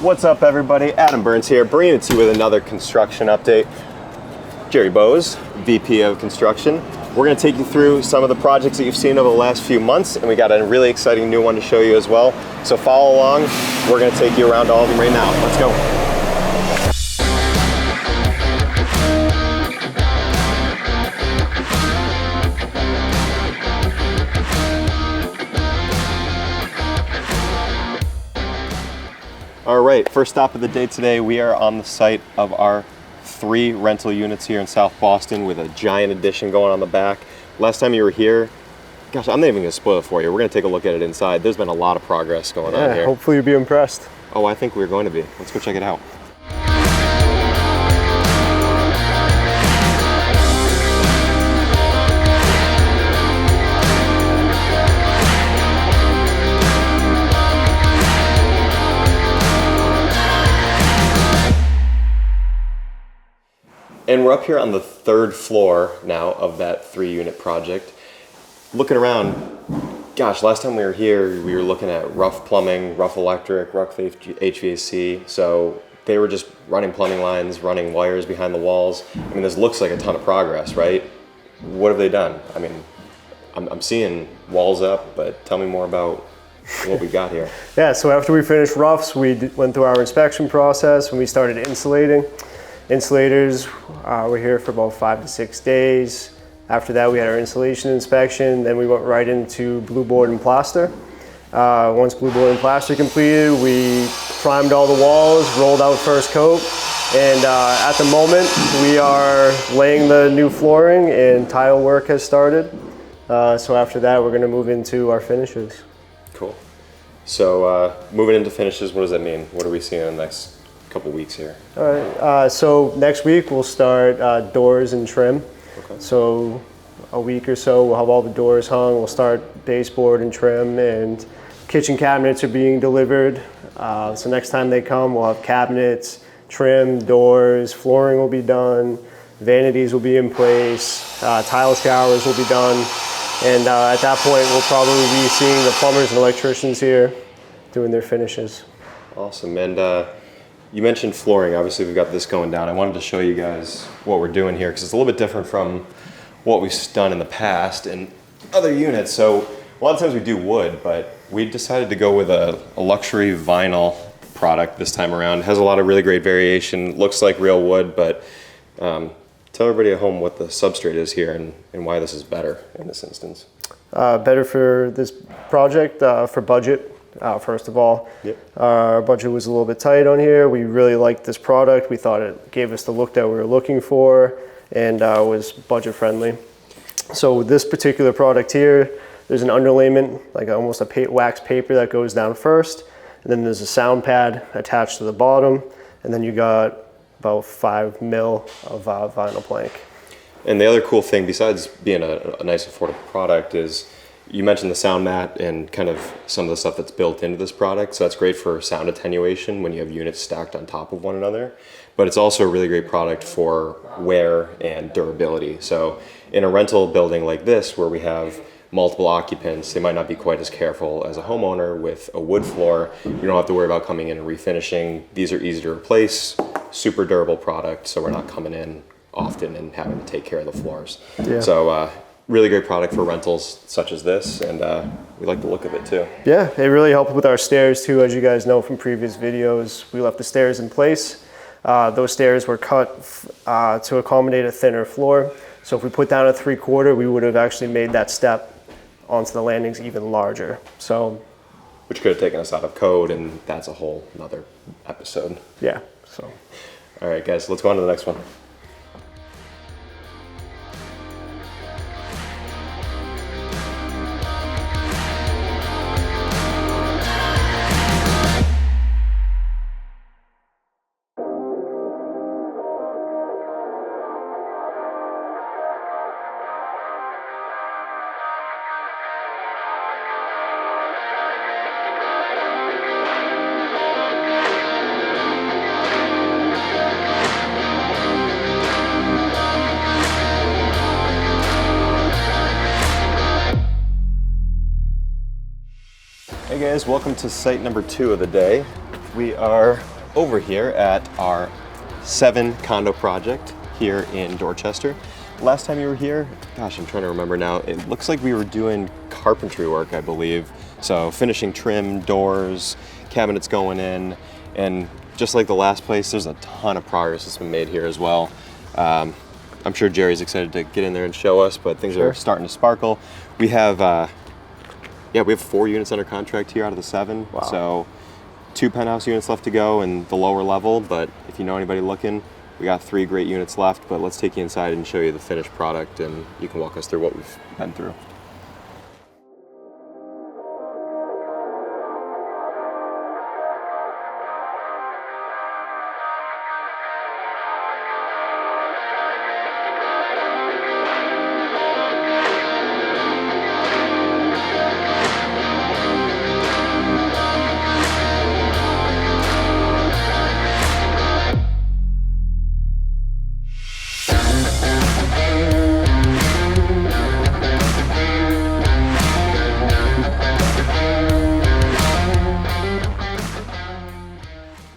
What's up, everybody? Adam Burns here, bringing it to you with another construction update. Jerry Bowes, VP of Construction. We're going to take you through some of the projects that you've seen over the last few months, and we got a really exciting new one to show you as well. So follow along. We're going to take you around all of them right now. Let's go. All right, first stop of the day today, we are on the site of our 3 rental units here in South Boston with a giant addition going on the back. Last time you were here, gosh, I'm not even gonna spoil it for you. We're gonna take a look at it inside. There's been a lot of progress going on here. Hopefully you'll be impressed. Oh, I think we're going to be. Let's go check it out. And we're up here on the 3rd floor now of that 3-unit project. Looking around, gosh, last time we were here, we were looking at rough plumbing, rough electric, rough HVAC. So they were just running plumbing lines, running wires behind the walls. I mean, this looks like a ton of progress, right? What have they done? I mean, I'm seeing walls up, but tell me more about what we got here. Yeah, so after we finished roughs, we went through our inspection process and we started insulating. Insulators were here for about 5 to 6 days. After that, we had our insulation inspection. Then we went right into blue board and plaster. Once blue board and plaster completed, we primed all the walls, rolled out first coat, and at the moment, we are laying the new flooring and tile work has started. So after that, we're gonna move into our finishes. Cool. So moving into finishes, what does that mean? What are we seeing in the next couple weeks here? All right, so next week we'll start doors and trim. Okay. So a week or so we'll have all the doors hung. We'll start baseboard and trim, and kitchen cabinets are being delivered. So next time they come, we'll have cabinets, trim, doors, flooring will be done, vanities will be in place, tile showers will be done. And at that point, we'll probably be seeing the plumbers and electricians here doing their finishes. Awesome. And you mentioned flooring. Obviously, we've got this going down. I wanted to show you guys what we're doing here because it's a little bit different from what we've done in the past in other units. So a lot of times we do wood, but we decided to go with a luxury vinyl product this time around. It has a lot of really great variation. Looks like real wood, but tell everybody at home what the substrate is here and why this is better in this instance. Better for this project, for budget. First of all, Yep. Our budget was a little bit tight on here. We really liked this product. We thought it gave us the look that we were looking for and was budget friendly. So with this particular product here, there's an underlayment, like almost a wax paper that goes down first, and then there's a sound pad attached to the bottom, and then you got about 5 mil of vinyl plank. And the other cool thing, besides being a nice affordable product, is you mentioned the sound mat and kind of some of the stuff that's built into this product. So that's great for sound attenuation when you have units stacked on top of one another. But it's also a really great product for wear and durability. So in a rental building like this, where we have multiple occupants, they might not be quite as careful as a homeowner with a wood floor. You don't have to worry about coming in and refinishing. These are easy to replace, super durable product. So we're not coming in often and having to take care of the floors. Yeah. So, really great product for rentals such as this, and we like the look of it too. Yeah, it really helped with our stairs too. As you guys know from previous videos, we left the stairs in place. Those stairs were cut to accommodate a thinner floor. So if we put down a 3/4, we would have actually made that step onto the landings even larger. So, which could have taken us out of code, and that's a whole nother episode. Yeah, so. All right, guys, let's go on to the next one. Hey guys, welcome to site number 2 of the day. We are over here at our 7 condo project here in Dorchester. Last time you were here, gosh, I'm trying to remember now, it looks like we were doing carpentry work, I believe. So finishing trim, doors, cabinets going in, and just like the last place, there's a ton of progress that's been made here as well. I'm sure Jerry's excited to get in there and show us, but things are starting to sparkle. We have, we have 4 units under contract here out of the 7. Wow. So 2 penthouse units left to go in the lower level, but if you know anybody looking, we got 3 great units left, but let's take you inside and show you the finished product, and you can walk us through what we've been through.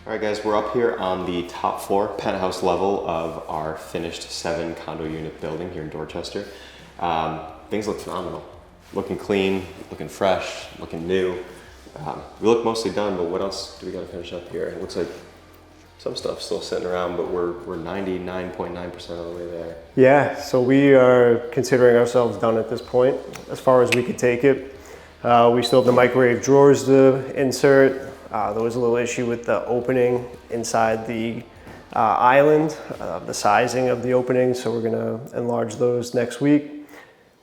All right, guys, we're up here on the top floor, penthouse level of our finished 7 condo unit building here in Dorchester. Things look phenomenal. Looking clean, looking fresh, looking new. We look mostly done, but what else do we got to finish up here? It looks like some stuff's still sitting around, but we're 99.9% of the way there. Yeah, so we are considering ourselves done at this point, as far as we could take it. We still have the microwave drawers to insert. There was a little issue with the opening inside the island, the sizing of the opening, so we're gonna enlarge those next week.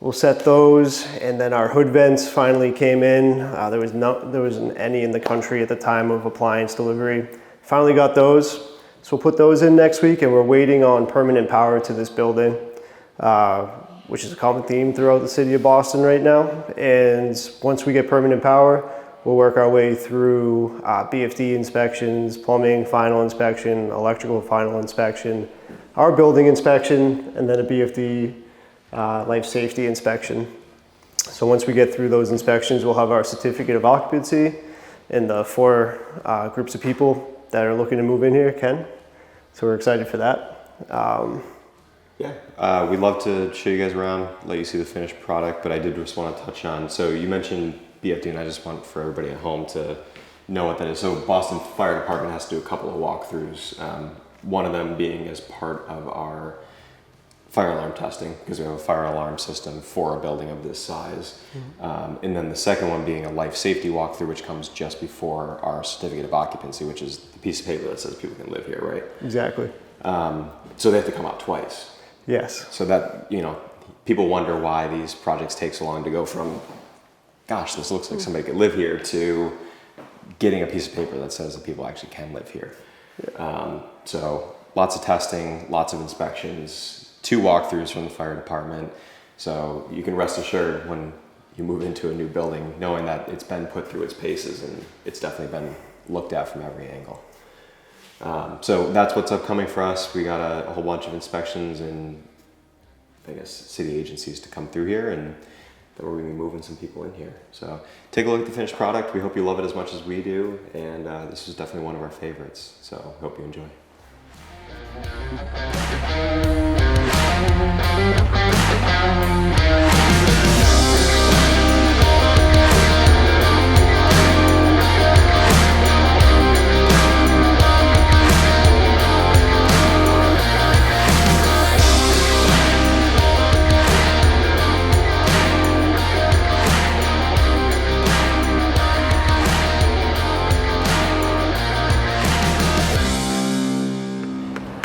We'll set those, and then our hood vents finally came in. There wasn't any in the country at the time of appliance delivery. Finally got those, so we'll put those in next week, and we're waiting on permanent power to this building, which is a common theme throughout the city of Boston right now. And once we get permanent power, we'll work our way through BFD inspections, plumbing final inspection, electrical final inspection, our building inspection, and then a BFD life safety inspection. So once we get through those inspections, we'll have our certificate of occupancy and the 4 groups of people that are looking to move in here, Ken. So we're excited for that. We'd love to show you guys around, let you see the finished product, but I did just want to touch on, so you mentioned BFD, and I just want for everybody at home to know what that is. So Boston Fire Department has to do a couple of walkthroughs, one of them being as part of our fire alarm testing, because we have a fire alarm system for a building of this size. And then the second one being a life safety walkthrough, which comes just before our certificate of occupancy, which is the piece of paper that says people can live here, right? Exactly. So they have to come out twice. Yes. So that, people wonder why these projects take so long to go from, gosh, this looks like somebody could live here, to getting a piece of paper that says that people actually can live here. So lots of testing, lots of inspections, 2 walkthroughs from the fire department. So you can rest assured when you move into a new building, knowing that it's been put through its paces and it's definitely been looked at from every angle. So that's what's upcoming for us. We got a whole bunch of inspections and city agencies to come through here, and then we're gonna be moving some people in here. So take a look at the finished product. We hope you love it as much as we do, and this is definitely one of our favorites. So hope you enjoy.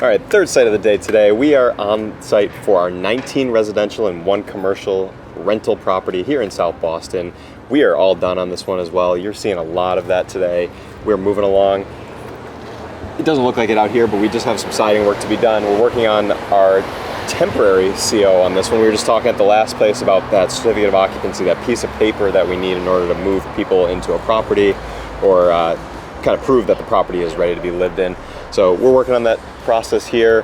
All right, third site of the day today. We are on site for our 19 residential and 1 commercial rental property here in South Boston. We are all done on this one as well. You're seeing a lot of that today. We're moving along. It doesn't look like it out here, but we just have some siding work to be done. We're working on our temporary CO on this one. We were just talking at the last place about that certificate of occupancy, that piece of paper that we need in order to move people into a property, or kind of prove that the property is ready to be lived in. So we're working on that process here.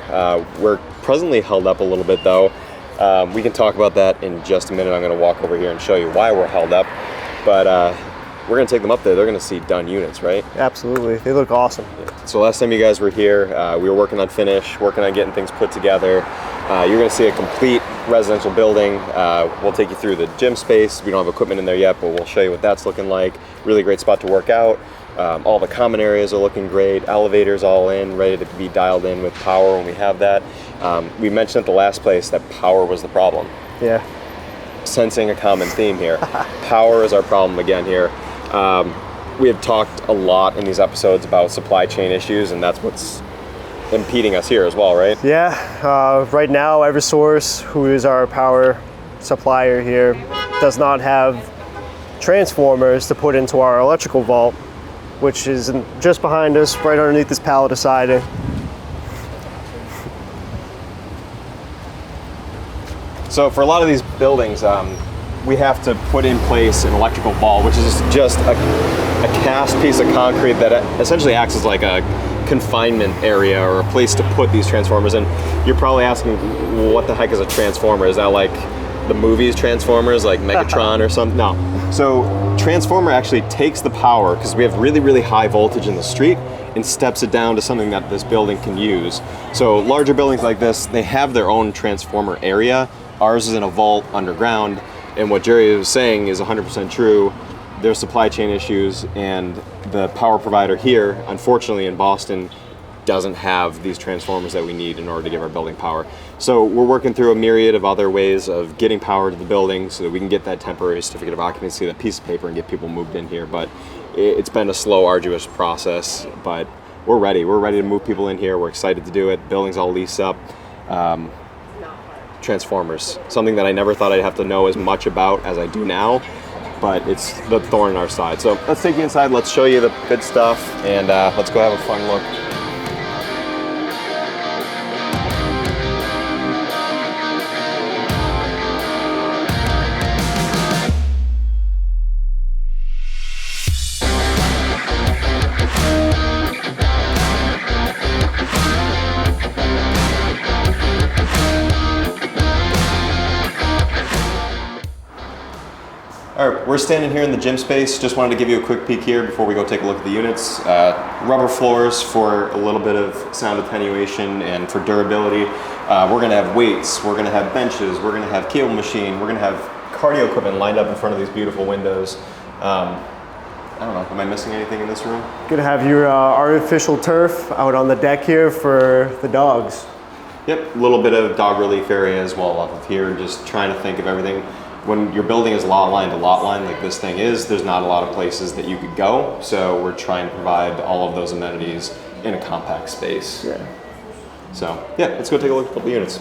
We're presently held up a little bit though. We can talk about that in just a minute. I'm going to walk over here and show you why we're held up. But we're going to take them up there. They're going to see done units, right? Absolutely. They look awesome. So last time you guys were here, we were working on finish, working on getting things put together. You're going to see a complete residential building. We'll take you through the gym space. We don't have equipment in there yet, but we'll show you what that's looking like. Really great spot to work out. All the common areas are looking great. Elevators all in, ready to be dialed in with power when we have that. We mentioned at the last place that power was the problem. Yeah. Sensing a common theme here. Power is our problem again here. We have talked a lot in these episodes about supply chain issues, and that's what's impeding us here as well, right? Yeah. Right now, Eversource, who is our power supplier here, does not have transformers to put into our electrical vault, which is just behind us, right underneath this pallet of siding. So for a lot of these buildings, we have to put in place an electrical vault, which is just a cast piece of concrete that essentially acts as like a confinement area or a place to put these transformers. And you're probably asking, what the heck is a transformer? Is that like the movies Transformers, like Megatron or something? No. So transformer actually takes the power, because we have really, really high voltage in the street, and steps it down to something that this building can use. So larger buildings like this, they have their own transformer area. Ours is in a vault underground, and what Jerry was saying is 100% true. There's supply chain issues, and the power provider here, unfortunately in Boston, doesn't have these transformers that we need in order to give our building power. So we're working through a myriad of other ways of getting power to the building so that we can get that temporary certificate of occupancy, that piece of paper, and get people moved in here. But it's been a slow, arduous process, but we're ready. We're ready to move people in here. We're excited to do it. Building's all leased up. Transformers, something that I never thought I'd have to know as much about as I do now, but it's the thorn in our side. So let's take you inside, let's show you the good stuff, and let's go have a fun look. All right, we're standing here in the gym space. Just wanted to give you a quick peek here before we go take a look at the units. Rubber floors for a little bit of sound attenuation and for durability. We're gonna have weights, we're gonna have benches, we're gonna have cable machine, we're gonna have cardio equipment lined up in front of these beautiful windows. I don't know, am I missing anything in this room? Gonna have your artificial turf out on the deck here for the dogs. Yep, a little bit of dog relief area as well off of here, just trying to think of everything. When your building is lot line to lot line like this thing is, there's not a lot of places that you could go, so we're trying to provide all of those amenities in a compact space. Yeah. So yeah, let's go take a look at a couple units.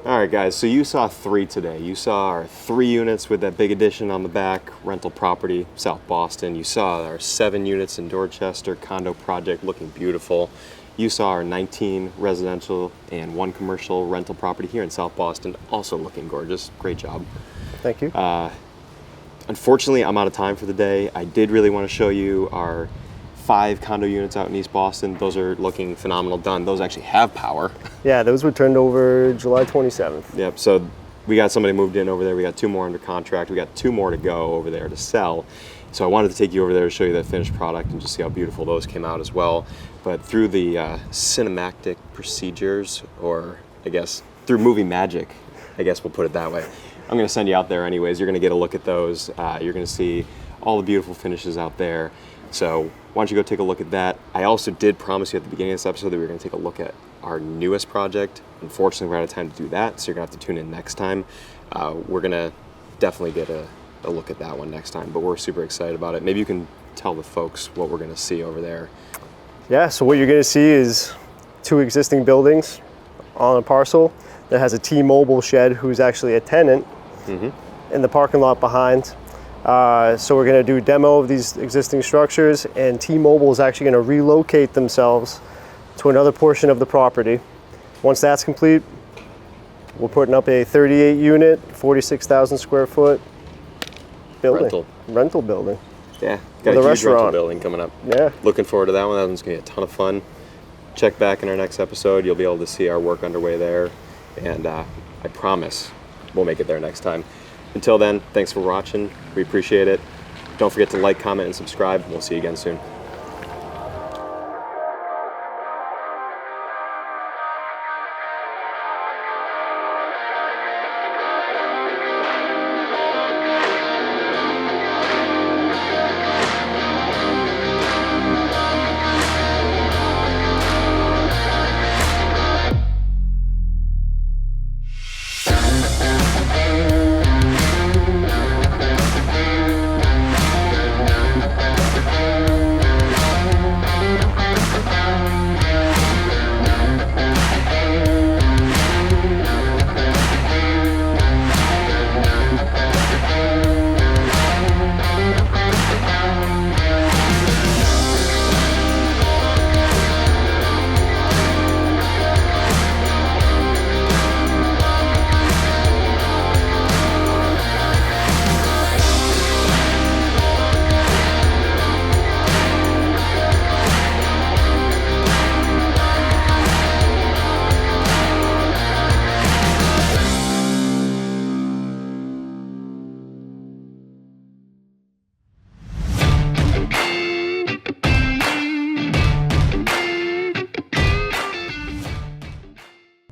All right, guys, so you saw 3 today. You saw our 3 units with that big addition on the back, rental property, South Boston. You saw our 7 units in Dorchester, condo project looking beautiful. You saw our 19 residential and 1 commercial rental property here in South Boston, also looking gorgeous. Great job. Thank you. Unfortunately, I'm out of time for the day. I did really want to show you our 5 condo units out in East Boston. Those are looking phenomenal done. Those actually have power. Yeah, those were turned over July 27th. Yep, so we got somebody moved in over there. We got 2 more under contract. We got 2 more to go over there to sell. So I wanted to take you over there to show you that finished product and just see how beautiful those came out as well. But through the cinematic procedures, or I guess through movie magic, I guess we'll put it that way. I'm gonna send you out there anyways. You're gonna get a look at those. You're gonna see all the beautiful finishes out there. So why don't you go take a look at that. I also did promise you at the beginning of this episode that we were gonna take a look at our newest project. Unfortunately, we're out of time to do that, so you're gonna have to tune in next time. We're gonna definitely get a look at that one next time, but we're super excited about it. Maybe you can tell the folks what we're gonna see over there. Yeah, so what you're gonna see is 2 existing buildings on a parcel that has a T-Mobile shed who's actually a tenant in the parking lot behind. So we're going to do a demo of these existing structures, and T-Mobile is actually going to relocate themselves to another portion of the property. Once that's complete, we're putting up a 38 unit, 46,000 square foot building. Rental building. Yeah, got With a a huge rental restaurant. building coming up. Yeah. Looking forward to that one. That one's going to be a ton of fun. Check back in our next episode. You'll be able to see our work underway there. And I promise we'll make it there next time. Until then, thanks for watching. We appreciate it. Don't forget to like, comment, and subscribe. We'll see you again soon.